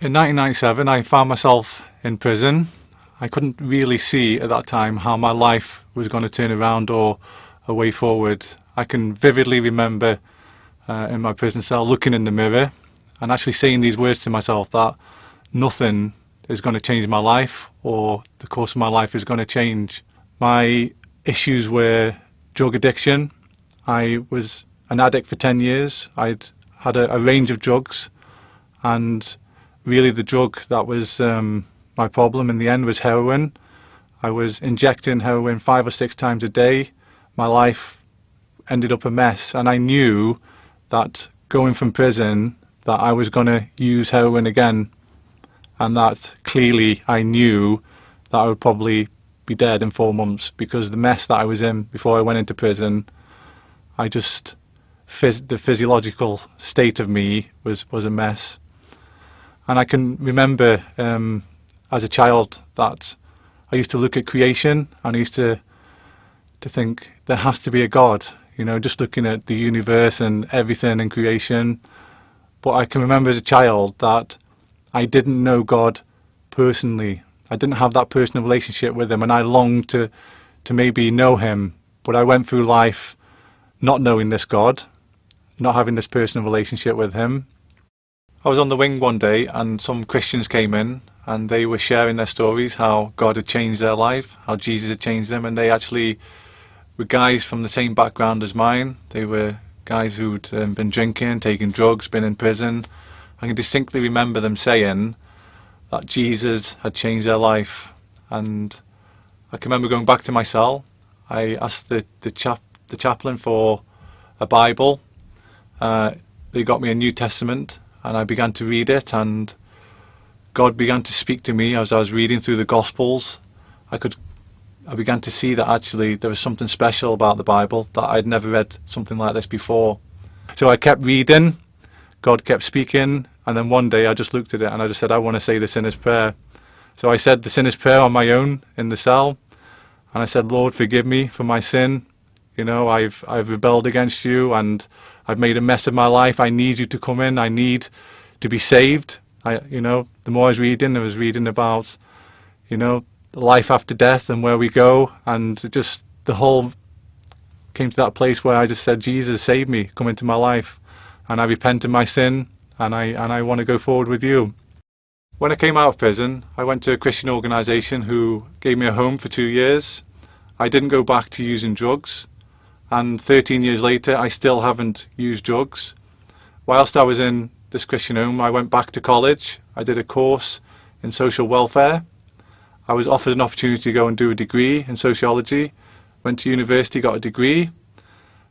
In 1997, I found myself in prison. I couldn't really see at that time how my life was going to turn around or a way forward. I can vividly remember in my prison cell looking in the mirror and actually saying these words to myself that nothing is going to change my life or the course of my life is going to change. My issues were drug addiction. I was an addict for 10 years. I'd had a range of drugs, and really the drug that was my problem in the end was heroin. I was injecting heroin 5 or 6 times a day. My life ended up a mess, and I knew that going from prison that I was going to use heroin again, and that clearly I knew that I would probably be dead in 4 months because the mess that I was in before I went into prison, the physiological state of me was a mess. And I can remember as a child that I used to look at creation and I used to think there has to be a God, you know, just looking at the universe and everything in creation. But I can remember as a child that I didn't know God personally. I didn't have that personal relationship with him, and I longed to maybe know him. But I went through life not knowing this God, not having this personal relationship with him. I was on the wing one day and some Christians came in and they were sharing their stories, how God had changed their life, how Jesus had changed them, and they actually were guys from the same background as mine. They were guys who'd been drinking, taking drugs, been in prison. I can distinctly remember them saying that Jesus had changed their life. And I can remember going back to my cell. I asked the chaplain for a Bible. They got me a New Testament and I began to read it, and God began to speak to me as I was reading through the Gospels. I began to see that actually there was something special about the Bible, that I'd never read something like this before. So I kept reading, God kept speaking, and then one day I just looked at it and I just said, I want to say the sinner's prayer. So I said the sinner's prayer on my own in the cell, and I said, Lord, forgive me for my sin. You know, I've rebelled against you and I've made a mess of my life. I need you to come in. I need to be saved. The more I was reading about, life after death and where we go, and it just the whole came to that place where I just said, Jesus, save me, come into my life, and I repent of my sin, and I want to go forward with you. When I came out of prison, I went to a Christian organisation who gave me a home for 2 years. I didn't go back to using drugs, and 13 years later I still haven't used drugs. Whilst I was in this Christian home, I went back to college. I did a course in social welfare. I was offered an opportunity to go and do a degree in sociology. Went to university, got a degree.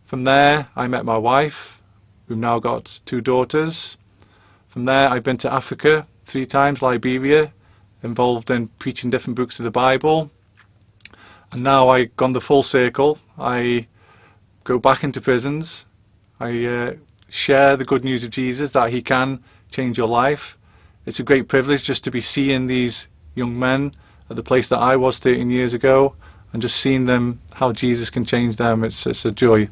From there I met my wife. We've now got 2 daughters. From there I've been to Africa 3 times, Liberia, involved in preaching different books of the Bible. And now I've gone the full circle. I go back into prisons. I share the good news of Jesus, that he can change your life. It's a great privilege just to be seeing these young men at the place that I was 13 years ago, and just seeing them, how Jesus can change them. It's a joy.